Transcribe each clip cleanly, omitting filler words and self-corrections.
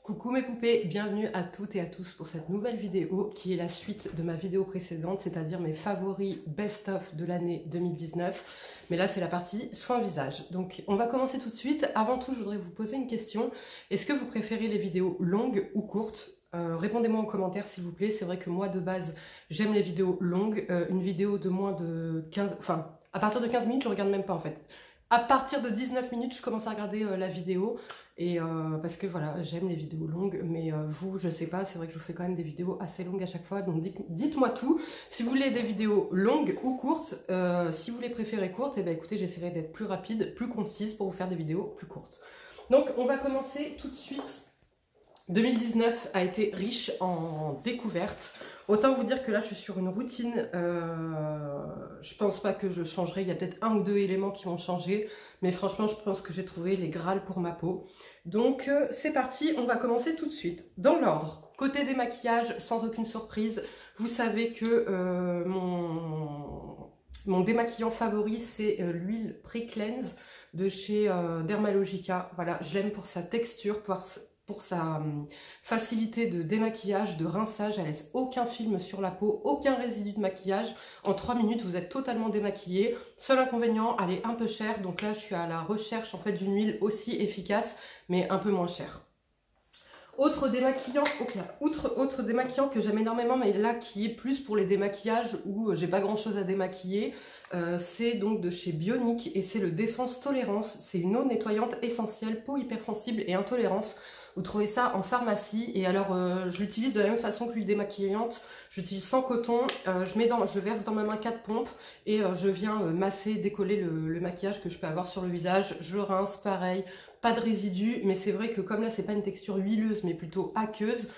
Coucou mes poupées, bienvenue à toutes et à tous pour cette nouvelle vidéo qui est la suite de ma vidéo précédente, c'est-à-dire mes favoris best-of de l'année 2019. Mais là c'est la partie soin visage. Donc on va commencer tout de suite. Avant tout je voudrais vous poser une question. Est-ce que vous préférez les vidéos longues ou courtes? Répondez-moi en commentaire s'il vous plaît. C'est vrai que moi de base j'aime les vidéos longues. Une vidéo de moins de 15... Enfin à partir de 15 minutes je regarde même pas en fait. À partir de 19 minutes, je commence à regarder la vidéo et parce que voilà, j'aime les vidéos longues, mais vous, je sais pas, c'est vrai que je vous fais quand même des vidéos assez longues à chaque fois, donc dites-moi tout. Si vous voulez des vidéos longues ou courtes, si vous les préférez courtes, et ben écoutez, j'essaierai d'être plus rapide, plus concise pour vous faire des vidéos plus courtes. Donc on va commencer tout de suite. 2019 a été riche en découvertes. Autant vous dire que là je suis sur une routine, je pense pas que je changerai, il y a peut-être un ou deux éléments qui vont changer, mais franchement je pense que j'ai trouvé les grâles pour ma peau. Donc c'est parti, on va commencer tout de suite. Dans l'ordre, côté démaquillage, sans aucune surprise, vous savez que mon démaquillant favori c'est l'huile Pre-Cleanse de chez Dermalogica. Voilà, je l'aime pour sa texture, pour sa facilité de démaquillage, de rinçage, elle laisse aucun film sur la peau, aucun résidu de maquillage. En 3 minutes, vous êtes totalement démaquillé. Seul inconvénient, elle est un peu chère, donc là je suis à la recherche en fait d'une huile aussi efficace, mais un peu moins chère. Autre démaquillant, autre démaquillant que j'aime énormément, mais là qui est plus pour les démaquillages où j'ai pas grand chose à démaquiller, c'est donc de chez Bionic et c'est le Défense Tolérance. C'est une eau nettoyante essentielle, peau hypersensible et intolérance. Vous trouvez ça en pharmacie et alors je l'utilise de la même façon que l'huile démaquillante. J'utilise sans coton, je verse dans ma main 4 pompes et je viens masser, décoller le maquillage que je peux avoir sur le visage. Je rince pareil. Pas de résidus, mais c'est vrai que comme là c'est pas une texture huileuse mais plutôt aqueuse,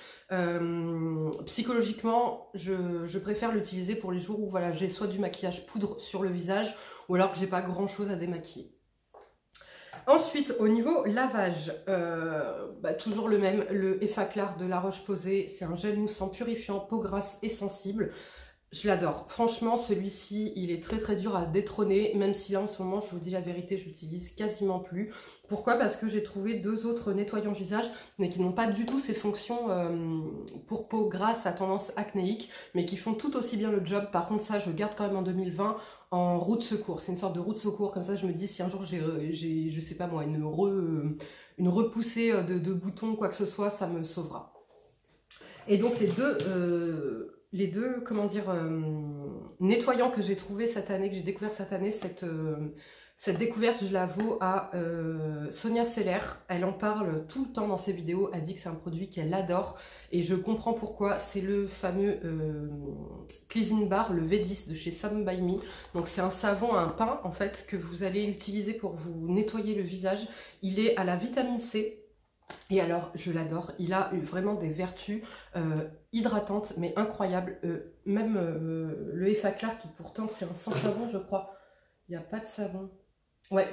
psychologiquement je préfère l'utiliser pour les jours où voilà, j'ai soit du maquillage poudre sur le visage ou alors que j'ai pas grand chose à démaquiller. Ensuite au niveau lavage, toujours le même, le Effaclar de La Roche-Posay, c'est un gel moussant purifiant, peau grasse et sensible. Je l'adore. Franchement, celui-ci, il est très très dur à détrôner, même si là en ce moment, je vous dis la vérité, je l'utilise quasiment plus. Pourquoi? Parce que j'ai trouvé 2 autres nettoyants visage, mais qui n'ont pas du tout ces fonctions pour peau grasse à tendance acnéique, mais qui font tout aussi bien le job. Par contre, ça, je garde quand même en 2020 en roue de secours. C'est une sorte de roue de secours, comme ça je me dis si un jour j'ai je sais pas moi, une repoussée de boutons, quoi que ce soit, ça me sauvera. Et donc les deux, comment dire, nettoyants que j'ai trouvé cette année, que j'ai découvert cette année, cette découverte, je la vaux à Sonia Seller. Elle en parle tout le temps dans ses vidéos, elle dit que c'est un produit qu'elle adore, et je comprends pourquoi. C'est le fameux Cleansing Bar, le V10 de chez Some By Me. Donc c'est un savon à un pain, en fait, que vous allez utiliser pour vous nettoyer le visage. Il est à la vitamine C. Et alors, je l'adore, il a vraiment des vertus hydratantes, mais incroyables. Même le Effaclar, qui pourtant c'est un sans savon, je crois. Il n'y a pas de savon. Ouais,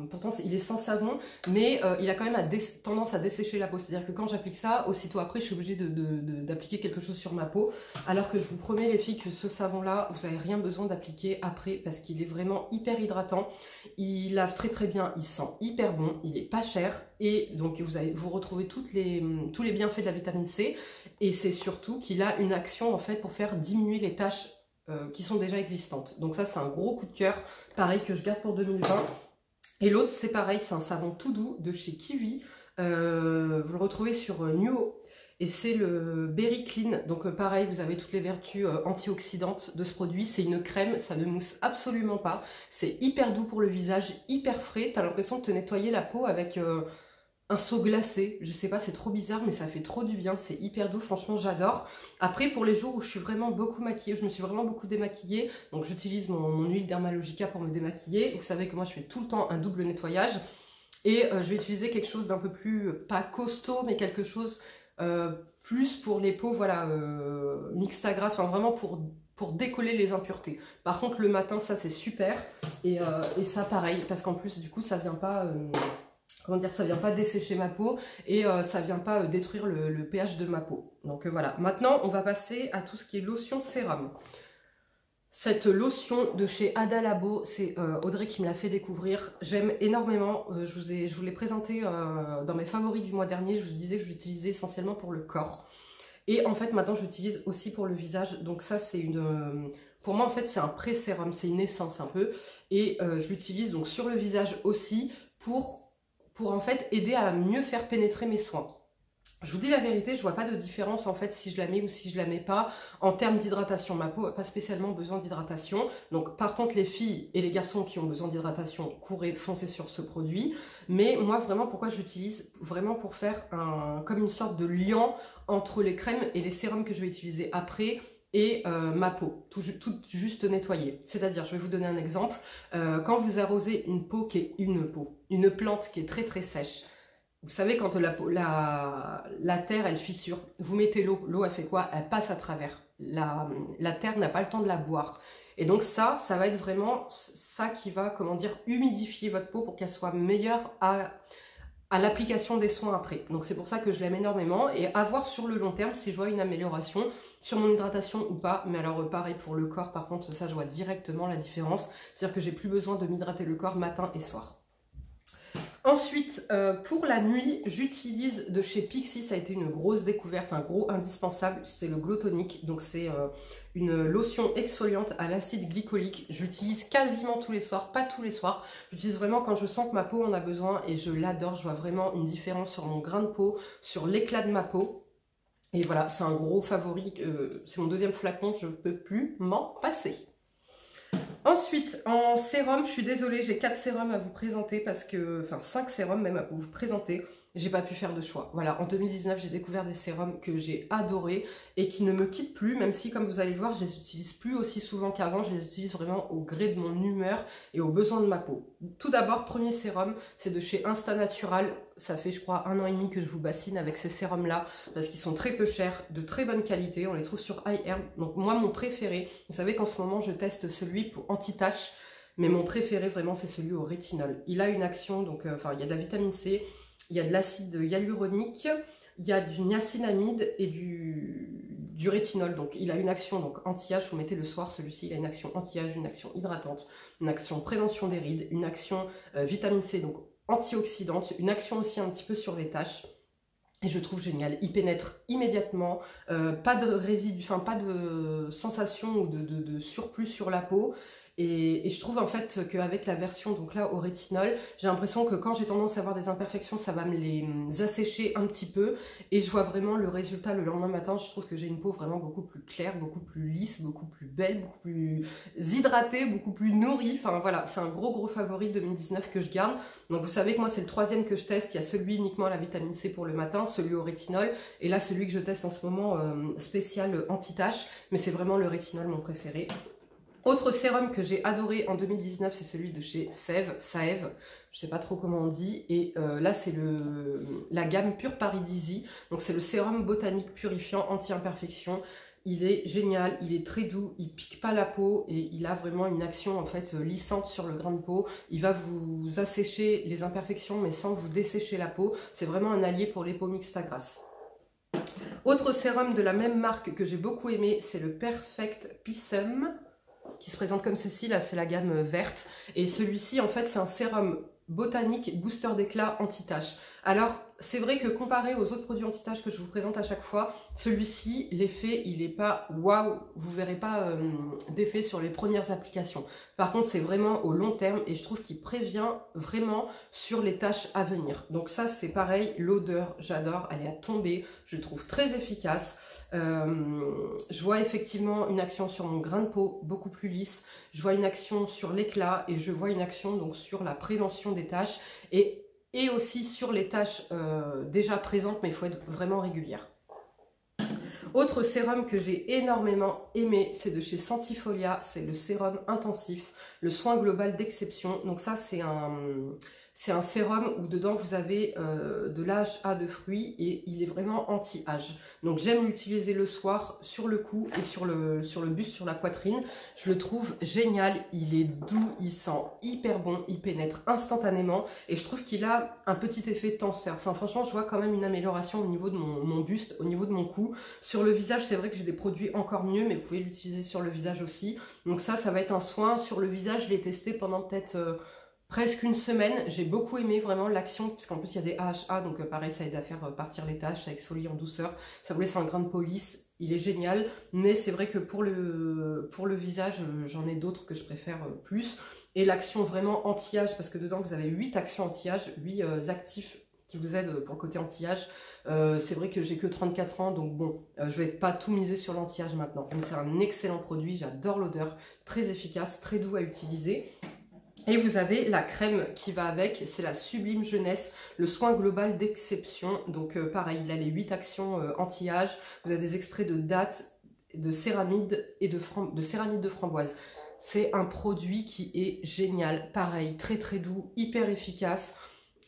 pourtant il est sans savon, mais il a quand même tendance à dessécher la peau. C'est-à-dire que quand j'applique ça, aussitôt après, je suis obligée d'appliquer quelque chose sur ma peau. Alors que je vous promets les filles que ce savon-là, vous n'avez rien besoin d'appliquer après parce qu'il est vraiment hyper hydratant. Il lave très très bien, il sent hyper bon, il est pas cher. Et donc vous retrouvez tous les bienfaits de la vitamine C. Et c'est surtout qu'il a une action en fait pour faire diminuer les taches qui sont déjà existantes. Donc ça c'est un gros coup de cœur, pareil que je garde pour 2020. Et l'autre c'est pareil, c'est un savon tout doux de chez Kiwi, vous le retrouvez sur Nuo et c'est le Berry Clean. Donc pareil, vous avez toutes les vertus antioxydantes de ce produit. C'est une crème, ça ne mousse absolument pas, c'est hyper doux pour le visage, hyper frais, t'as l'impression de te nettoyer la peau avec un seau glacé, je sais pas, c'est trop bizarre mais ça fait trop du bien, c'est hyper doux, franchement j'adore. Après pour les jours où je suis vraiment beaucoup maquillée, je me suis vraiment beaucoup démaquillée, donc j'utilise mon huile Dermalogica pour me démaquiller. Vous savez que moi je fais tout le temps un double nettoyage et je vais utiliser quelque chose d'un peu plus, pas costaud, mais quelque chose plus pour les peaux, voilà, mixta grasse, enfin vraiment pour décoller les impuretés. Par contre le matin ça c'est super et ça pareil, parce qu'en plus du coup ça vient pas... comment dire, ça vient pas dessécher ma peau et ça vient pas détruire le pH de ma peau. Donc voilà, maintenant on va passer à tout ce qui est lotion de sérum. Cette lotion de chez Ada Labo, c'est Audrey qui me l'a fait découvrir. J'aime énormément. Je vous l'ai présenté dans mes favoris du mois dernier. Je vous disais que je l'utilisais essentiellement pour le corps. Et en fait, maintenant, j'utilise aussi pour le visage. Donc ça, c'est une... pour moi, en fait, c'est un pré-sérum. C'est une essence un peu. Et je l'utilise donc sur le visage aussi pour en fait aider à mieux faire pénétrer mes soins. Je vous dis la vérité, je vois pas de différence en fait si je la mets ou si je la mets pas en termes d'hydratation. Ma peau n'a pas spécialement besoin d'hydratation. Donc par contre les filles et les garçons qui ont besoin d'hydratation, courez, foncez sur ce produit. Mais moi vraiment pourquoi je l'utilise? Vraiment pour faire comme une sorte de liant entre les crèmes et les sérums que je vais utiliser après et ma peau, tout juste nettoyée. C'est-à-dire, je vais vous donner un exemple. Quand vous arrosez une plante qui est très très sèche, vous savez, quand la terre, elle fissure, vous mettez l'eau. L'eau, elle fait quoi? Elle passe à travers. La terre n'a pas le temps de la boire. Et donc ça va être vraiment ça qui va, comment dire, humidifier votre peau pour qu'elle soit meilleure à l'application des soins après. Donc c'est pour ça que je l'aime énormément. Et à voir sur le long terme si je vois une amélioration sur mon hydratation ou pas. Mais alors pareil pour le corps, par contre, ça je vois directement la différence. C'est-à-dire que j'ai plus besoin de m'hydrater le corps matin et soir. Ensuite, pour la nuit, j'utilise de chez Pixi, ça a été une grosse découverte, un gros indispensable, c'est le Glow Tonic. Donc c'est une lotion exfoliante à l'acide glycolique. J'utilise quasiment tous les soirs, pas tous les soirs. J'utilise vraiment quand je sens que ma peau en a besoin et je l'adore. Je vois vraiment une différence sur mon grain de peau, sur l'éclat de ma peau. Et voilà, c'est un gros favori, c'est mon deuxième flacon, je ne peux plus m'en passer. Ensuite, en sérum, je suis désolée, j'ai 4 sérums à vous présenter parce que, enfin 5 sérums même à vous présenter. J'ai pas pu faire de choix. Voilà, en 2019, j'ai découvert des sérums que j'ai adorés et qui ne me quittent plus, même si, comme vous allez le voir, je les utilise plus aussi souvent qu'avant. Je les utilise vraiment au gré de mon humeur et aux besoins de ma peau. Tout d'abord, premier sérum, c'est de chez Insta Natural. Ça fait, je crois, 1 an et demi que je vous bassine avec ces sérums-là parce qu'ils sont très peu chers, de très bonne qualité. On les trouve sur iHerb. Donc moi, mon préféré, vous savez qu'en ce moment, je teste celui pour anti-tache. Mais mon préféré, vraiment, c'est celui au rétinol. Il a une action, donc, enfin, il y a de la vitamine C, il y a de l'acide hyaluronique, il y a du niacinamide et du rétinol. Donc il a une action donc anti-âge, vous mettez le soir, celui-ci il a une action anti-âge, une action hydratante, une action prévention des rides, une action vitamine C, donc antioxydante, une action aussi un petit peu sur les taches. Et je trouve génial, il pénètre immédiatement, pas de résidus, enfin pas de sensation ou de surplus sur la peau. Et je trouve en fait qu'avec la version donc là au rétinol, j'ai l'impression que quand j'ai tendance à avoir des imperfections, ça va me les assécher un petit peu. Et je vois vraiment le résultat le lendemain matin. Je trouve que j'ai une peau vraiment beaucoup plus claire, beaucoup plus lisse, beaucoup plus belle, beaucoup plus hydratée, beaucoup plus nourrie. Enfin voilà, c'est un gros favori 2019 que je garde. Donc vous savez que moi c'est le troisième que je teste. Il y a celui uniquement à la vitamine C pour le matin, celui au rétinol. Et là celui que je teste en ce moment spécial anti-tache. Mais c'est vraiment le rétinol mon préféré. Autre sérum que j'ai adoré en 2019, c'est celui de chez Saève, je sais pas trop comment on dit, et là c'est la gamme Pure Paradisi, donc c'est le sérum botanique purifiant anti-imperfection. Il est génial, il est très doux, il pique pas la peau et il a vraiment une action en fait lissante sur le grain de peau. Il va vous assécher les imperfections mais sans vous dessécher la peau. C'est vraiment un allié pour les peaux mixtes à grasse. Autre sérum de la même marque que j'ai beaucoup aimé, c'est le Perfect Pisum, qui se présente comme ceci, là c'est la gamme verte, et celui-ci en fait c'est un sérum botanique booster d'éclat anti-tache. Alors c'est vrai que comparé aux autres produits anti-tache que je vous présente à chaque fois, celui-ci, l'effet il est pas waouh, vous verrez pas d'effet sur les premières applications. Par contre c'est vraiment au long terme et je trouve qu'il prévient vraiment sur les taches à venir. Donc ça c'est pareil, l'odeur j'adore, elle est à tomber, je le trouve très efficace. Je vois effectivement une action sur mon grain de peau beaucoup plus lisse, je vois une action sur l'éclat et je vois une action donc sur la prévention des taches et aussi sur les taches déjà présentes, mais il faut être vraiment régulière. Autre sérum que j'ai énormément aimé, c'est de chez Sentifolia, c'est le sérum intensif, le soin global d'exception. Donc ça c'est C'est un sérum où dedans vous avez de l'AHA de fruits et il est vraiment anti-âge. Donc j'aime l'utiliser le soir sur le cou et sur le buste, sur la poitrine. Je le trouve génial, il est doux, il sent hyper bon, il pénètre instantanément et je trouve qu'il a un petit effet tenseur. Enfin franchement je vois quand même une amélioration au niveau de mon buste, au niveau de mon cou. Sur le visage c'est vrai que j'ai des produits encore mieux mais vous pouvez l'utiliser sur le visage aussi. Donc ça va être un soin. Sur le visage je l'ai testé pendant peut-être... presque une semaine, j'ai beaucoup aimé vraiment l'action, puisqu'en plus il y a des AHA, donc pareil ça aide à faire partir les taches, ça exfolie en douceur, ça vous laisse un grain de police, il est génial, mais c'est vrai que pour le visage, j'en ai d'autres que je préfère plus, et l'action vraiment anti-âge, parce que dedans vous avez 8 actions anti-âge, 8 actifs qui vous aident pour le côté anti-âge. C'est vrai que j'ai que 34 ans, donc bon, je vais pas tout miser sur l'anti-âge maintenant, mais c'est un excellent produit, j'adore l'odeur, très efficace, très doux à utiliser. Et vous avez la crème qui va avec, c'est la Sublime Jeunesse, le soin global d'exception. Donc pareil, il a les 8 actions anti-âge. Vous avez des extraits de dattes, de céramide et de céramide de framboise. C'est un produit qui est génial. Pareil, très très doux, hyper efficace.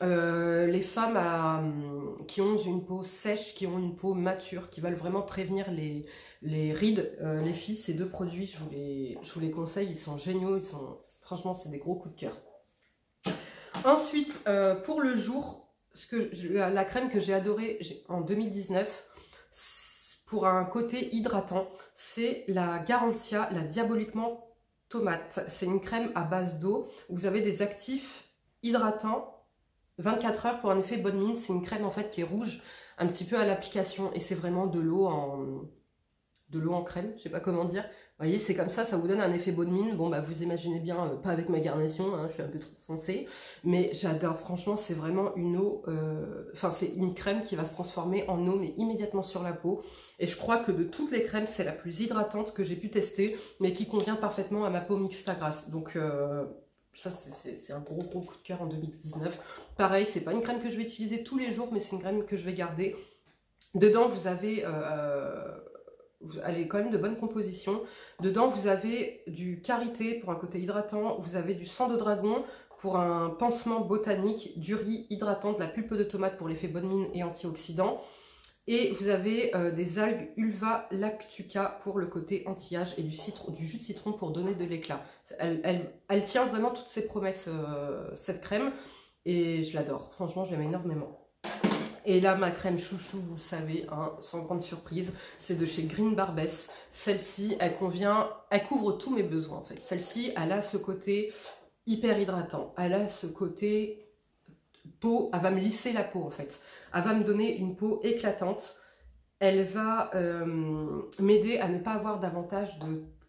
Les femmes qui ont une peau sèche, qui ont une peau mature, qui veulent vraiment prévenir les rides, les filles, ces deux produits, je vous les conseille, ils sont géniaux, franchement, c'est des gros coups de cœur. Ensuite, pour le jour, la crème que j'ai adorée en 2019, pour un côté hydratant, c'est la Garantia, la Diaboliquement Tomate. C'est une crème à base d'eau. Vous avez des actifs hydratants, 24 heures pour un effet bonne mine. C'est une crème en fait qui est rouge, un petit peu à l'application, et c'est vraiment de l'eau en crème, je sais pas comment dire. Vous voyez, c'est comme ça vous donne un effet bonne mine. Bon, bah vous imaginez bien, pas avec ma garnition, hein, je suis un peu trop foncée. Mais j'adore, franchement, c'est vraiment une eau... Enfin, c'est une crème qui va se transformer en eau, mais immédiatement sur la peau. Et je crois que de toutes les crèmes, c'est la plus hydratante que j'ai pu tester, mais qui convient parfaitement à ma peau mixte à grasse. Donc... ça, c'est un gros coup de cœur en 2019. Pareil, c'est pas une crème que je vais utiliser tous les jours, mais c'est une crème que je vais garder. Dedans, vous avez... elle est quand même de bonne composition. Dedans, vous avez du karité pour un côté hydratant. Vous avez du sang de dragon pour un pansement botanique, du riz hydratant, de la pulpe de tomate pour l'effet bonne mine et antioxydant. Et vous avez des algues Ulva lactuca pour le côté anti-âge et du jus de citron pour donner de l'éclat. Elle tient vraiment toutes ses promesses, cette crème, et je l'adore. Franchement, je l'aime énormément. Et là, ma crème chouchou, vous le savez, hein, sans grande surprise, c'est de chez Green Barbess. Celle-ci, elle couvre tous mes besoins en fait. Celle-ci, elle a ce côté hyper hydratant. Elle a ce côté peau, elle va me lisser la peau en fait. Elle va me donner une peau éclatante. Elle va m'aider à ne pas avoir davantage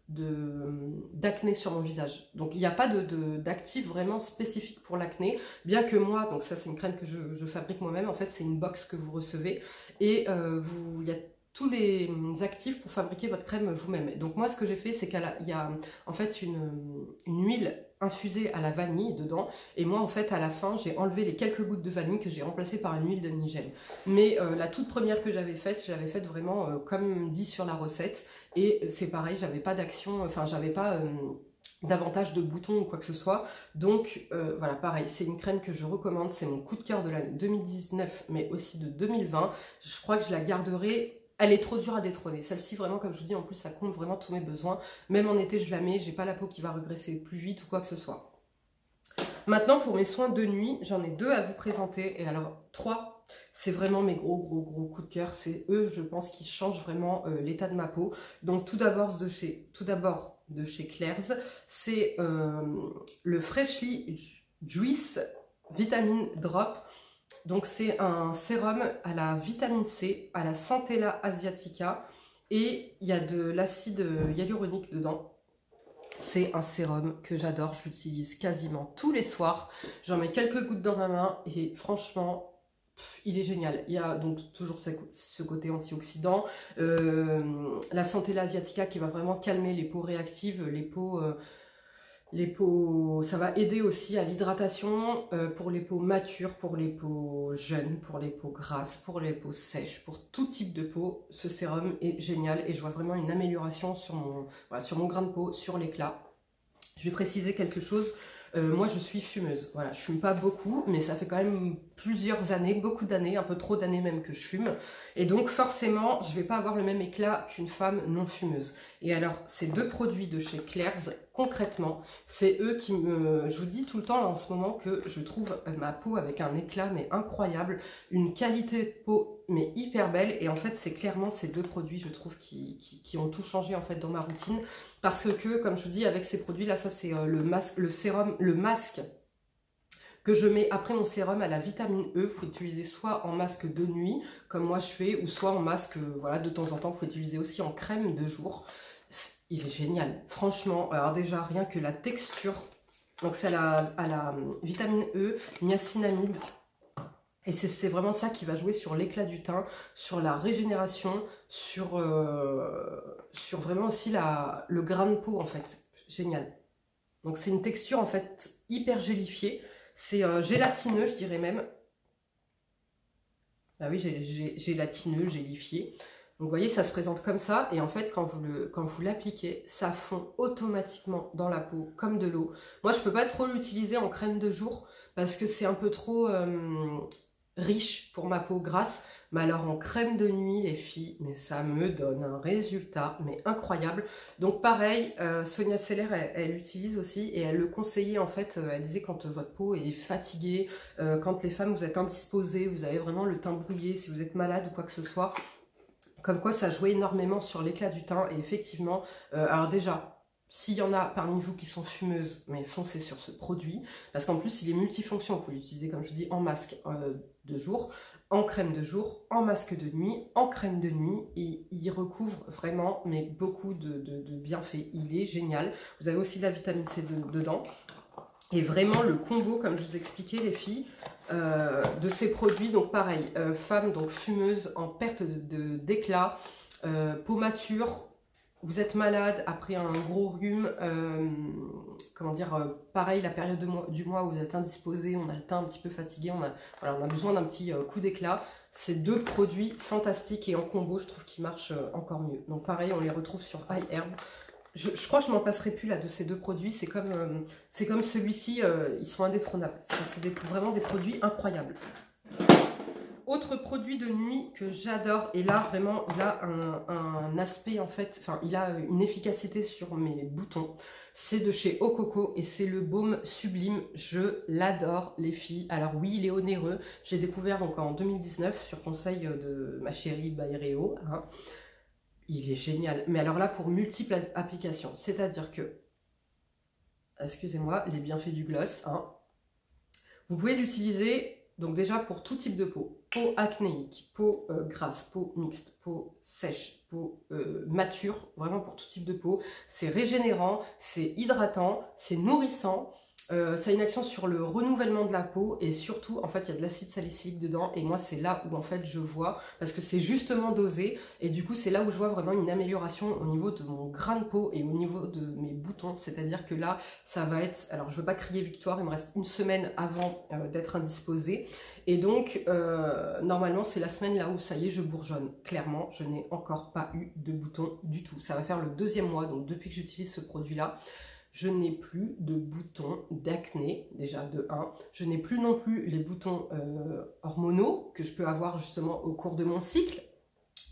d'acné sur mon visage. Donc il n'y a pas d'actif vraiment spécifique pour l'acné, bien que moi, donc ça c'est une crème que je fabrique moi-même, en fait c'est une box que vous recevez et il y a tous les actifs pour fabriquer votre crème vous-même. Donc moi ce que j'ai fait c'est qu'il y a en fait une huile infusée à la vanille dedans, et moi en fait à la fin j'ai enlevé les quelques gouttes de vanille que j'ai remplacées par une huile de nigel. Mais la toute première que j'avais faite, je l'avais faite vraiment comme dit sur la recette, et c'est pareil, j'avais pas d'action, enfin j'avais pas davantage de boutons ou quoi que ce soit. Donc voilà, pareil, c'est une crème que je recommande, c'est mon coup de cœur de l'année 2019 mais aussi de 2020. Je crois que je la garderai. Elle est trop dure à détrôner. Celle-ci, vraiment, comme je vous dis, en plus, ça compte vraiment tous mes besoins. Même en été, je la mets. J'ai pas la peau qui va regresser plus vite ou quoi que ce soit. Maintenant, pour mes soins de nuit, j'en ai 2 à vous présenter. Et alors, 3, c'est vraiment mes gros coups de cœur. C'est eux, je pense, qui changent vraiment l'état de ma peau. Donc, tout d'abord de chez Claire's, c'est le Freshly Juice Vitamine Drop. Donc c'est un sérum à la vitamine C, à la Centella asiatica, et il y a de l'acide hyaluronique dedans. C'est un sérum que j'adore, je l'utilise quasiment tous les soirs. J'en mets quelques gouttes dans ma main et franchement, il est génial. Il y a donc toujours ce côté antioxydant, la Centella asiatica qui va vraiment calmer les peaux réactives, les peaux, ça va aider aussi à l'hydratation pour les peaux matures, pour les peaux jeunes, pour les peaux grasses, pour les peaux sèches, pour tout type de peau. Ce sérum est génial et je vois vraiment une amélioration sur mon grain de peau, sur l'éclat. Je vais préciser quelque chose. Moi je suis fumeuse, voilà, je fume pas beaucoup, mais ça fait quand même plusieurs années, beaucoup d'années, un peu trop d'années même que je fume, et donc forcément je vais pas avoir le même éclat qu'une femme non fumeuse. Et alors ces deux produits de chez Claire's, concrètement, c'est eux qui me... Je vous dis tout le temps là, en ce moment que je trouve ma peau avec un éclat mais incroyable, une qualité de peau mais hyper belle, et en fait c'est clairement ces deux produits je trouve qui ont tout changé en fait dans ma routine, parce que comme je vous dis avec ces produits là, ça c'est le masque, le sérum, le masque que je mets après mon sérum à la vitamine E. Faut utiliser soit en masque de nuit comme moi je fais, ou soit en masque voilà de temps en temps. Faut utiliser aussi en crème de jour. Il est génial, franchement. Alors déjà rien que la texture, donc c'est à la vitamine E, niacinamide. Et c'est vraiment ça qui va jouer sur l'éclat du teint, sur la régénération, sur vraiment aussi le grain de peau en fait. Génial. Donc c'est une texture en fait hyper gélifiée. C'est gélatineux, je dirais même. Ah oui, gélatineux, gélifié. Donc vous voyez, ça se présente comme ça. Et en fait, quand vous l'appliquez, ça fond automatiquement dans la peau, comme de l'eau. Moi, je ne peux pas trop l'utiliser en crème de jour, parce que c'est un peu trop riche pour ma peau grasse. Mais alors en crème de nuit, les filles, mais ça me donne un résultat mais incroyable. Donc pareil, Sonia Seller, elle utilise aussi, et elle le conseillait en fait. Elle disait quand votre peau est fatiguée, quand les femmes vous êtes indisposées, vous avez vraiment le teint brouillé, si vous êtes malade ou quoi que ce soit, comme quoi ça jouait énormément sur l'éclat du teint. Et effectivement, alors déjà, s'il y en a parmi vous qui sont fumeuses, mais foncez sur ce produit, parce qu'en plus il est multifonction. Vous pouvez l'utiliser, comme je vous dis, en masque de jour, en crème de jour, en masque de nuit, en crème de nuit, et il recouvre vraiment mais beaucoup de bienfaits. Il est génial. Vous avez aussi de la vitamine C dedans. Et vraiment le combo, comme je vous expliquais les filles, de ces produits, donc pareil, femme donc fumeuse en perte d'éclat, peau mature, vous êtes malade après un gros rhume, comment dire, pareil la période du mois où vous êtes indisposé, on a le teint un petit peu fatigué, on a besoin d'un petit coup d'éclat. Ces deux produits fantastiques, et en combo je trouve qu'ils marchent encore mieux. Donc pareil, on les retrouve sur iHerb. Je crois que je m'en passerai plus là de ces deux produits. C'est comme celui-ci, ils sont indétrônables. C'est vraiment des produits incroyables. Autre produit de nuit que j'adore, et là vraiment il a un aspect en fait, enfin il a une efficacité sur mes boutons. C'est de chez Ococo et c'est le baume sublime. Je l'adore les filles. Alors oui, il est onéreux. J'ai découvert donc en 2019 sur conseil de ma chérie Bayreo. Hein. Il est génial. Mais alors là, pour multiples applications. C'est-à-dire que, excusez-moi, les bienfaits du gloss. Hein. Vous pouvez l'utiliser, donc déjà pour tout type de peau. Peau acnéique, peau grasse, peau mixte, peau sèche, peau mature. Vraiment pour tout type de peau. C'est régénérant, c'est hydratant, c'est nourrissant. Ça a une action sur le renouvellement de la peau, et surtout en fait il y a de l'acide salicylique dedans, et moi c'est là où en fait je vois, parce que c'est justement dosé, et du coup c'est là où je vois vraiment une amélioration au niveau de mon grain de peau et au niveau de mes boutons. C'est-à-dire que là ça va être, alors je veux pas crier victoire, il me reste une semaine avant d'être indisposée, et donc normalement c'est la semaine là où ça y est je bourgeonne. Clairement je n'ai encore pas eu de boutons du tout. Ça va faire le 2e mois, donc depuis que j'utilise ce produit là, je n'ai plus de boutons d'acné, déjà de 1. Je n'ai plus non plus les boutons hormonaux que je peux avoir justement au cours de mon cycle.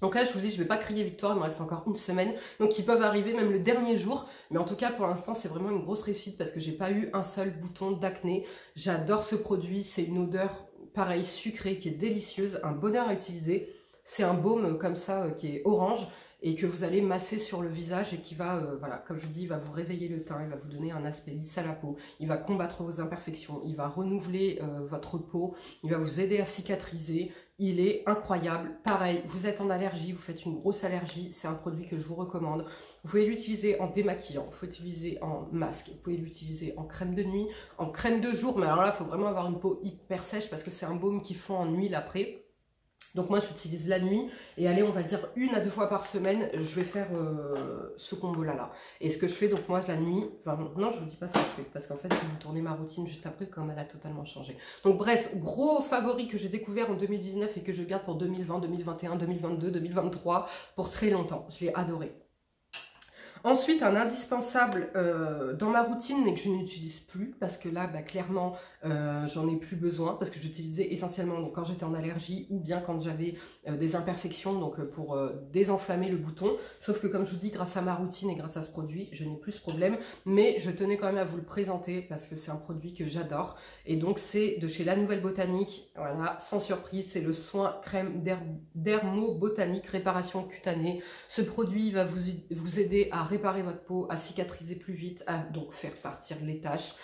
Donc là, je vous dis, je ne vais pas crier victoire, il me reste encore une semaine. Donc ils peuvent arriver même le dernier jour. Mais en tout cas, pour l'instant, c'est vraiment une grosse réussite parce que j'ai pas eu un seul bouton d'acné. J'adore ce produit, c'est une odeur pareil sucrée qui est délicieuse, un bonheur à utiliser. C'est un baume comme ça qui est orange, et que vous allez masser sur le visage, et qui va, voilà, comme je vous dis, il va vous réveiller le teint, il va vous donner un aspect lisse à la peau, il va combattre vos imperfections, il va renouveler votre peau, il va vous aider à cicatriser. Il est incroyable. Pareil, vous êtes en allergie, vous faites une grosse allergie, c'est un produit que je vous recommande. Vous pouvez l'utiliser en démaquillant, vous pouvez l'utiliser en masque, vous pouvez l'utiliser en crème de nuit, en crème de jour, mais alors là, il faut vraiment avoir une peau hyper sèche parce que c'est un baume qui fond en huile après. Donc moi j'utilise la nuit, et allez, on va dire 1 à 2 fois par semaine, je vais faire ce combo là. Et ce que je fais, donc moi la nuit, enfin non, je vous dis pas ce que je fais, parce qu'en fait je vais vous tourner ma routine juste après, comme elle a totalement changé. Donc bref, gros favori que j'ai découvert en 2019 et que je garde pour 2020, 2021, 2022, 2023, pour très longtemps. Je l'ai adoré. Ensuite, un indispensable dans ma routine, mais que je n'utilise plus, parce que là, bah, clairement, j'en ai plus besoin, parce que j'utilisais essentiellement donc, quand j'étais en allergie, ou bien quand j'avais des imperfections, donc pour désenflammer le bouton. Sauf que comme je vous dis, grâce à ma routine et grâce à ce produit, je n'ai plus ce problème. Mais je tenais quand même à vous le présenter, parce que c'est un produit que j'adore. Et donc, c'est de chez La Nouvelle Botanique, voilà, sans surprise, c'est le soin crème dermo-botanique réparation cutanée. Ce produit va vous aider à réparer votre peau, à cicatriser plus vite, à donc faire partir les taches.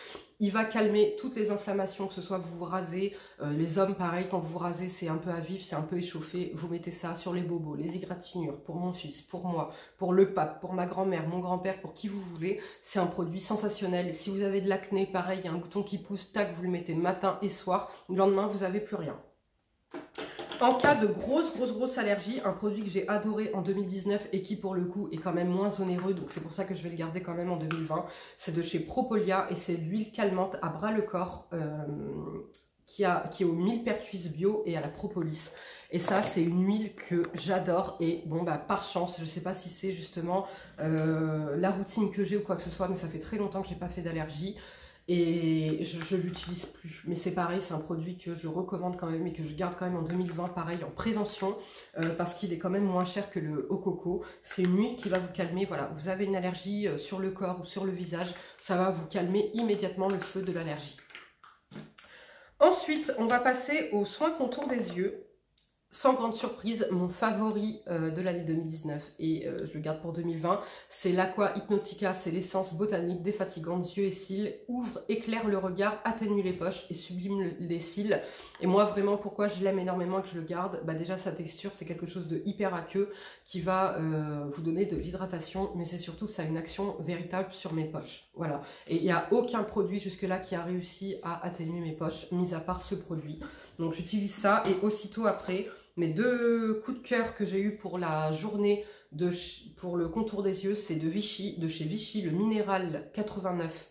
Il va calmer toutes les inflammations, que ce soit vous vous rasez, les hommes pareil, quand vous vous rasez c'est un peu à vif, c'est un peu échauffé, vous mettez ça sur les bobos, les égratignures, pour mon fils, pour moi, pour le pape, pour ma grand-mère, mon grand-père, pour qui vous voulez, c'est un produit sensationnel. Si vous avez de l'acné, pareil, il y a un bouton qui pousse, tac, vous le mettez matin et soir, le lendemain vous n'avez plus rien. En cas de grosse allergie, un produit que j'ai adoré en 2019 et qui pour le coup est quand même moins onéreux, donc c'est pour ça que je vais le garder quand même en 2020, c'est de chez Propolia et c'est l'huile calmante à bras le corps qui est au millepertuis bio et à la propolis. Et ça c'est une huile que j'adore et bon bah par chance, je sais pas si c'est justement la routine que j'ai ou quoi que ce soit, mais ça fait très longtemps que j'ai pas fait d'allergie. Et je l'utilise plus, mais c'est pareil, c'est un produit que je recommande quand même et que je garde quand même en 2020, pareil en prévention, parce qu'il est quand même moins cher que le haut coco. C'est une huile qui va vous calmer, voilà, vous avez une allergie sur le corps ou sur le visage, ça va vous calmer immédiatement le feu de l'allergie. Ensuite, on va passer aux soins contour des yeux. Sans grande surprise, mon favori de l'année 2019 et je le garde pour 2020, c'est l'Aqua Hypnotica, c'est l'essence botanique défatigante, yeux et cils, ouvre, éclaire le regard, atténue les poches et sublime les cils. Et moi vraiment pourquoi je l'aime énormément et que je le garde, bah déjà sa texture c'est quelque chose de hyper aqueux qui va vous donner de l'hydratation, mais c'est surtout que ça a une action véritable sur mes poches. Voilà, et il n'y a aucun produit jusque là qui a réussi à atténuer mes poches, mis à part ce produit. Donc j'utilise ça et aussitôt après, mes deux coups de cœur que j'ai eu pour la journée pour le contour des yeux, c'est de chez Vichy, le Minéral 89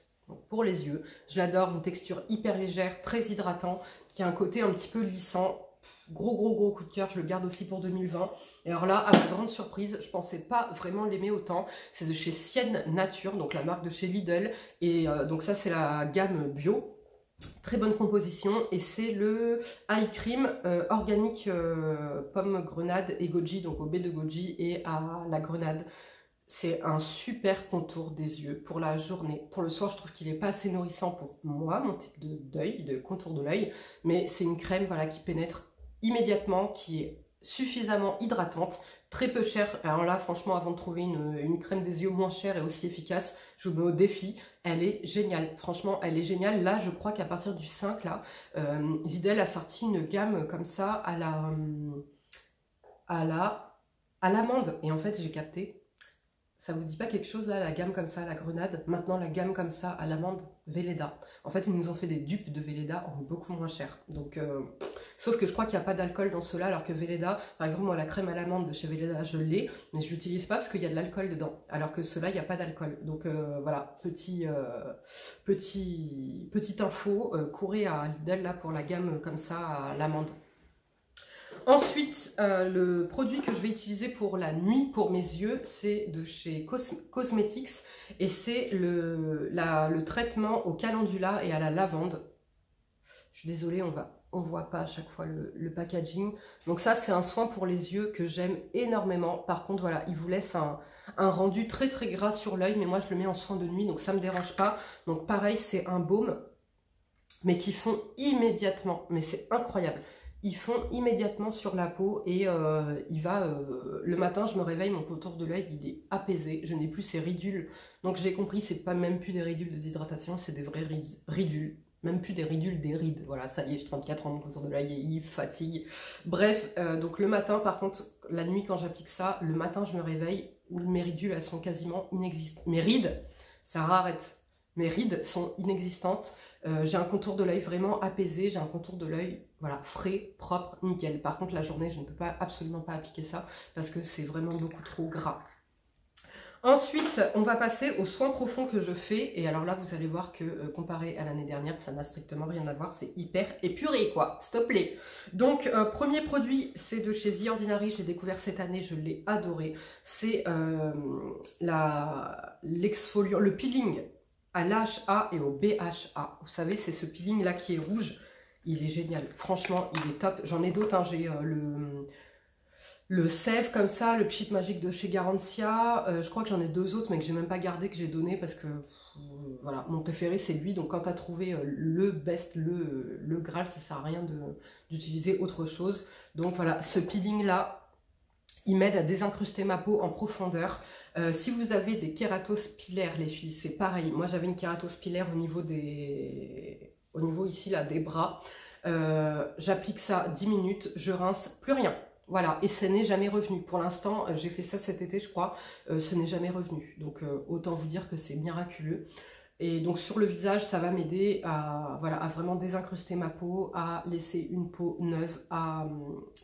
pour les yeux. Je l'adore, une texture hyper légère, très hydratant, qui a un côté un petit peu lissant. Gros coup de cœur, je le garde aussi pour 2020. Et alors là, à ma grande surprise, je pensais pas vraiment l'aimer autant. C'est de chez Sienne Nature, donc la marque de chez Lidl. Et donc ça, c'est la gamme bio. Très bonne composition et c'est le eye cream organique pomme grenade et goji, donc au baie de goji et à la grenade. C'est un super contour des yeux pour la journée. Pour le soir, je trouve qu'il n'est pas assez nourrissant pour moi, mon type de contour de l'œil, mais c'est une crème voilà, qui pénètre immédiatement, qui est suffisamment hydratante, très peu chère. Alors là, franchement, avant de trouver une crème des yeux moins chère et aussi efficace, je vous mets au défi. Elle est géniale. Franchement, elle est géniale. Là, je crois qu'à partir du 5, là, Lidl a sorti une gamme comme ça à l'amande. Et en fait, j'ai capté. Ça vous dit pas quelque chose là, la gamme comme ça, la grenade? Maintenant, la gamme comme ça, à l'amande, Velleda. En fait, ils nous ont fait des dupes de Velleda en beaucoup moins cher. Donc, sauf que je crois qu'il n'y a pas d'alcool dans ceux-là, alors que Velleda, par exemple, moi, la crème à l'amande de chez Velleda, je l'ai, mais je l'utilise pas parce qu'il y a de l'alcool dedans. Alors que ceux-là, il n'y a pas d'alcool. Donc, voilà, petite info, courez à Lidl là pour la gamme comme ça, à l'amande. Ensuite, le produit que je vais utiliser pour la nuit, pour mes yeux, c'est de chez Cosmetics et c'est le traitement au calendula et à la lavande. Je suis désolée, on voit pas à chaque fois le packaging. Donc ça, c'est un soin pour les yeux que j'aime énormément. Par contre, voilà, il vous laisse un rendu très gras sur l'œil, mais moi, je le mets en soin de nuit, donc ça me dérange pas. Donc pareil, c'est un baume, mais qui fond immédiatement. Mais c'est incroyable. Ils font immédiatement sur la peau et le matin je me réveille, mon contour de l'œil il est apaisé, je n'ai plus ces ridules. Donc j'ai compris, c'est pas même plus des ridules de déshydratation, c'est des vraies ridules. Même plus des ridules, des rides. Voilà, ça y est, j'ai 34 ans, mon contour de l'œil et il fatigue. Bref, donc le matin par contre, la nuit quand j'applique ça, le matin je me réveille, mes ridules elles sont quasiment inexistantes. Mes rides, ça arrête. Mes rides sont inexistantes. J'ai un contour de l'œil vraiment apaisé, j'ai un contour de l'œil voilà, frais, propre, nickel. Par contre, la journée, je ne peux absolument pas appliquer ça parce que c'est vraiment beaucoup trop gras. Ensuite, on va passer aux soins profonds que je fais. Et alors là, vous allez voir que comparé à l'année dernière, ça n'a strictement rien à voir. C'est hyper épuré, quoi. Stop les. Donc, premier produit, c'est de chez The Ordinary. J'ai découvert cette année, je l'ai adoré. C'est l'exfoliant, le peeling à l'AHA et au BHA. Vous savez, c'est ce peeling là qui est rouge. Il est génial. Franchement, il est top. J'en ai d'autres. Hein. J'ai le Sève comme ça, le Pchit Magique de chez Garantia. Je crois que j'en ai deux autres, mais que j'ai même pas gardé, que j'ai donné parce que voilà, mon préféré c'est lui. Donc quand tu as trouvé le best, le Graal, ça sert à rien d'utiliser autre chose. Donc voilà, ce peeling là, il m'aide à désincruster ma peau en profondeur. Si vous avez des kératoses pilaires, les filles, c'est pareil. Moi, j'avais une kératose pilaire au niveau ici, là, des bras. J'applique ça 10 minutes, je rince, plus rien. Voilà, et ce n'est jamais revenu. Pour l'instant, j'ai fait ça cet été, je crois, ce n'est jamais revenu. Donc, autant vous dire que c'est miraculeux. Et donc sur le visage, ça va m'aider à, voilà, à vraiment désincruster ma peau, à laisser une peau neuve, à,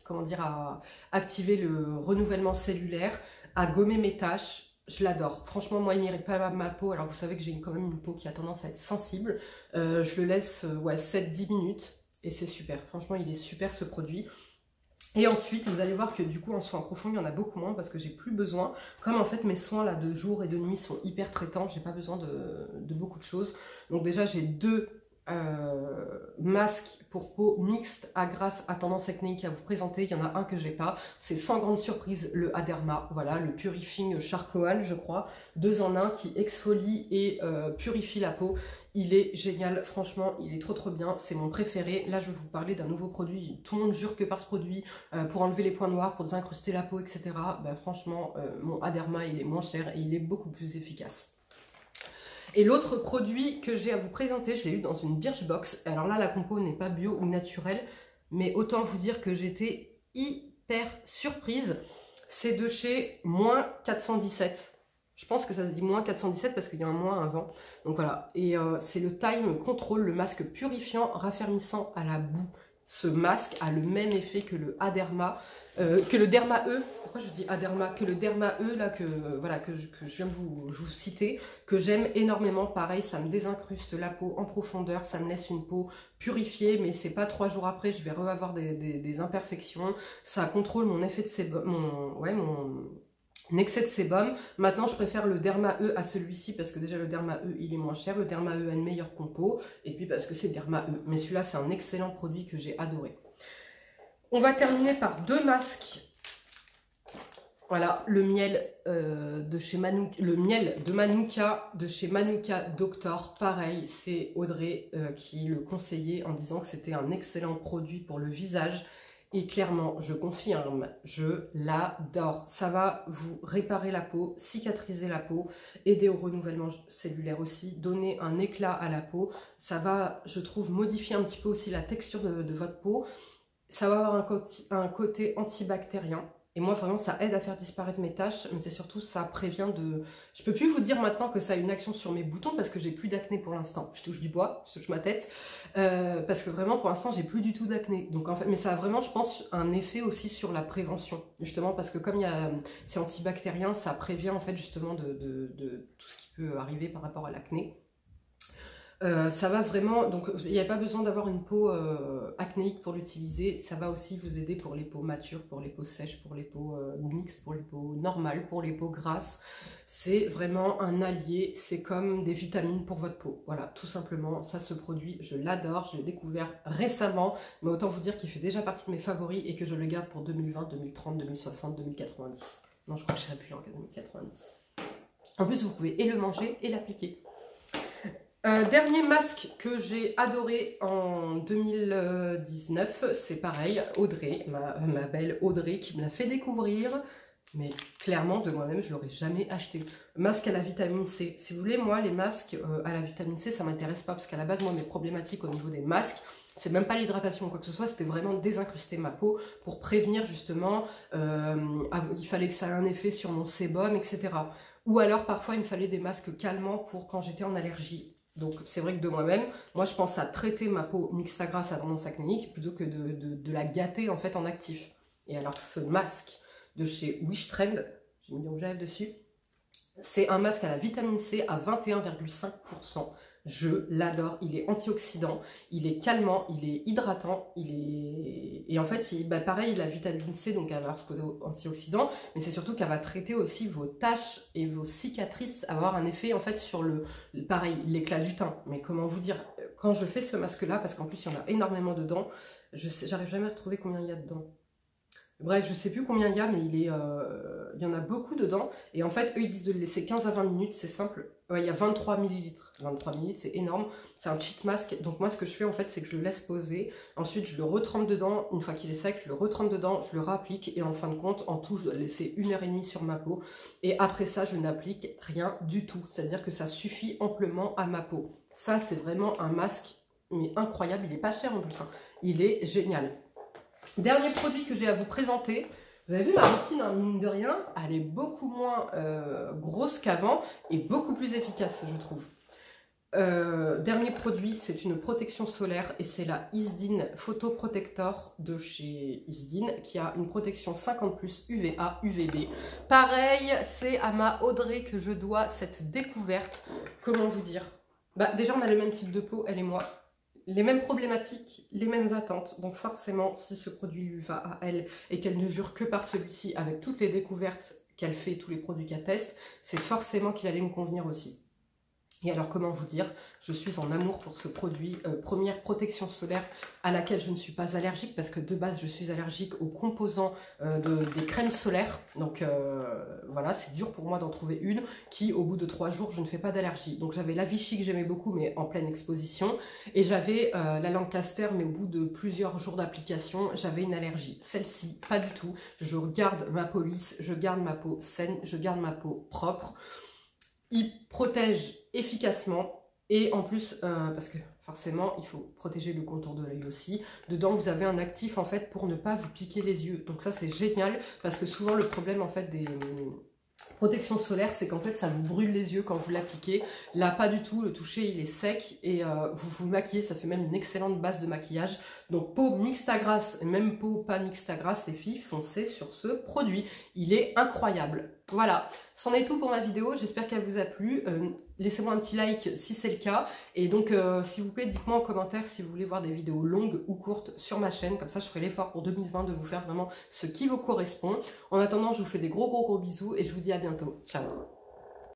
comment dire, à activer le renouvellement cellulaire, à gommer mes taches. Je l'adore. Franchement, moi, il n'irrite pas ma peau. Alors vous savez que j'ai quand même une peau qui a tendance à être sensible. Je le laisse ouais, 7-10 minutes et c'est super. Franchement, il est super ce produit. Et ensuite, vous allez voir que du coup, en soins profonds, il y en a beaucoup moins parce que j'ai plus besoin. Comme en fait, mes soins là de jour et de nuit sont hyper traitants, j'ai pas besoin de beaucoup de choses. Donc déjà, j'ai deux masques pour peau mixte à grasse à tendance acnéique à vous présenter. Il y en a un que j'ai pas. C'est sans grande surprise le Aderma. Voilà, le Purifying Charcoal, je crois. 2 en 1 qui exfolie et purifie la peau. Il est génial, franchement, il est trop bien, c'est mon préféré. Là, je vais vous parler d'un nouveau produit, tout le monde jure que par ce produit, pour enlever les points noirs, pour désincruster la peau, etc. Ben, franchement, mon Aderma, il est moins cher et il est beaucoup plus efficace. Et l'autre produit que j'ai à vous présenter, je l'ai eu dans une Birchbox. Alors là, la compo n'est pas bio ou naturelle, mais autant vous dire que j'étais hyper surprise. C'est de chez -417. Je pense que ça se dit -417 parce qu'il y a un moins avant. Donc voilà, et c'est le Time Control, le masque purifiant, raffermissant à la boue. Ce masque a le même effet que le Aderma, que le Derma E. Pourquoi je dis Aderma? Que le Derma E, là, voilà, que je viens de vous citer, que j'aime énormément. Pareil, ça me désincruste la peau en profondeur, ça me laisse une peau purifiée, mais c'est pas 3 jours après, je vais avoir des imperfections. Ça contrôle mon effet de sébum, mon excès de sébum. Maintenant, je préfère le Derma E à celui-ci parce que déjà le Derma E, il est moins cher. Le Derma E a une meilleure compo. Et puis parce que c'est Derma E. Mais celui-là, c'est un excellent produit que j'ai adoré. On va terminer par 2 masques. Voilà, le miel de chez Manuka, le miel de Manuka, de chez Manuka Doctor. Pareil, c'est Audrey qui le conseillait en disant que c'était un excellent produit pour le visage. Et clairement, je confirme, je l'adore. Ça va vous réparer la peau, cicatriser la peau, aider au renouvellement cellulaire aussi, donner un éclat à la peau. Ça va, je trouve, modifier un petit peu aussi la texture de votre peau. Ça va avoir un côté antibactérien. Et moi, vraiment, ça aide à faire disparaître mes taches, mais c'est surtout, ça prévient de... Je peux plus vous dire maintenant que ça a une action sur mes boutons parce que j'ai plus d'acné pour l'instant. Je touche du bois, je touche ma tête, parce que vraiment, pour l'instant, j'ai plus du tout d'acné. Donc, en fait, mais ça a vraiment, je pense, un effet aussi sur la prévention, justement, parce que comme c'est antibactérien, ça prévient, en fait, justement, de tout ce qui peut arriver par rapport à l'acné. Ça va vraiment, donc il n'y a pas besoin d'avoir une peau acnéique pour l'utiliser, ça va aussi vous aider pour les peaux matures, pour les peaux sèches, pour les peaux mixtes, pour les peaux normales, pour les peaux grasses. C'est vraiment un allié, c'est comme des vitamines pour votre peau. Voilà, tout simplement, ça, ce produit, je l'adore, je l'ai découvert récemment, mais autant vous dire qu'il fait déjà partie de mes favoris et que je le garde pour 2020, 2030, 2060, 2090. Non, je crois que je serai plus en 2090. En plus, vous pouvez et le manger et l'appliquer. Dernier masque que j'ai adoré en 2019, c'est pareil, Audrey, ma belle Audrey qui me l'a fait découvrir, mais clairement de moi-même je l'aurais jamais acheté. Masque à la vitamine C, si vous voulez, moi les masques à la vitamine C ça m'intéresse pas parce qu'à la base moi mes problématiques au niveau des masques, c'est même pas l'hydratation ou quoi que ce soit, c'était vraiment désincruster ma peau pour prévenir justement, il fallait que ça ait un effet sur mon sébum, etc. Ou alors parfois il me fallait des masques calmants pour quand j'étais en allergie. Donc c'est vrai que de moi-même, moi je pense à traiter ma peau mixte à grasse à tendance acnéique plutôt que de la gâter en fait en actif. Et alors ce masque de chez Wish Trend, j'ai mis du rouge à lèvres dessus, C'est un masque à la vitamine C à 21,5%. Je l'adore, il est antioxydant, il est calmant, il est hydratant, et en fait, pareil, la vitamine C, donc elle va avoir ce côté antioxydant, mais c'est surtout qu'elle va traiter aussi vos taches et vos cicatrices, avoir un effet en fait sur pareil, l'éclat du teint. Mais comment vous dire, quand je fais ce masque-là, parce qu'en plus il y en a énormément dedans, j'arrive jamais à retrouver combien il y a dedans. Bref, je sais plus combien il y a, mais il y en a beaucoup dedans. Et en fait, eux, ils disent de le laisser 15 à 20 minutes, c'est simple. Ouais, il y a 23 millilitres. 23 millilitres, c'est énorme. C'est un cheat mask. Donc moi, ce que je fais, en fait, c'est que je le laisse poser. Ensuite, je le retrempe dedans. Une fois qu'il est sec, je le retrempe dedans, je le réapplique. Et en fin de compte, en tout, je dois le laisser 1h30 sur ma peau. Et après ça, je n'applique rien du tout. C'est-à-dire que ça suffit amplement à ma peau. Ça, c'est vraiment un masque, mais incroyable. Il est pas cher en plus, hein. Il est génial. Dernier produit que j'ai à vous présenter, vous avez vu ma routine, hein, mine de rien, elle est beaucoup moins grosse qu'avant et beaucoup plus efficace, je trouve. Dernier produit, c'est une protection solaire et c'est la Isdin Photo Protector de chez Isdin qui a une protection 50+ UVA, UVB. Pareil, c'est à ma Audrey que je dois cette découverte. Comment vous dire? Déjà, on a le même type de peau, elle et moi. Les mêmes problématiques, les mêmes attentes. Donc forcément, si ce produit lui va à elle et qu'elle ne jure que par celui-ci, avec toutes les découvertes qu'elle fait, tous les produits qu'elle teste, c'est forcément qu'il allait me convenir aussi. Et alors, comment vous dire, je suis en amour pour ce produit. Première protection solaire à laquelle je ne suis pas allergique, parce que de base, je suis allergique aux composants des crèmes solaires. Donc voilà, c'est dur pour moi d'en trouver une qui, au bout de 3 jours, je ne fais pas d'allergie. Donc j'avais la Vichy que j'aimais beaucoup, mais en pleine exposition. Et j'avais la Lancaster, mais au bout de plusieurs jours d'application, j'avais une allergie. Celle-ci, pas du tout. Je garde ma peau lisse, je garde ma peau saine, je garde ma peau propre. Il protège efficacement et en plus, parce que forcément, il faut protéger le contour de l'œil aussi. Dedans, vous avez un actif en fait pour ne pas vous piquer les yeux. Donc ça, c'est génial parce que souvent, le problème en fait des protections solaires, c'est qu'en fait, ça vous brûle les yeux quand vous l'appliquez. Là, pas du tout. Le toucher, il est sec et vous vous maquillez. Ça fait même une excellente base de maquillage. Donc, peau mixte à grasse et même peau pas mixte à grasse, les filles, foncez sur ce produit. Il est incroyable. Voilà, c'en est tout pour ma vidéo, j'espère qu'elle vous a plu. Laissez-moi un petit like si c'est le cas. Et donc, s'il vous plaît, dites-moi en commentaire si vous voulez voir des vidéos longues ou courtes sur ma chaîne. Comme ça, je ferai l'effort pour 2020 de vous faire vraiment ce qui vous correspond. En attendant, je vous fais des gros bisous et je vous dis à bientôt. Ciao.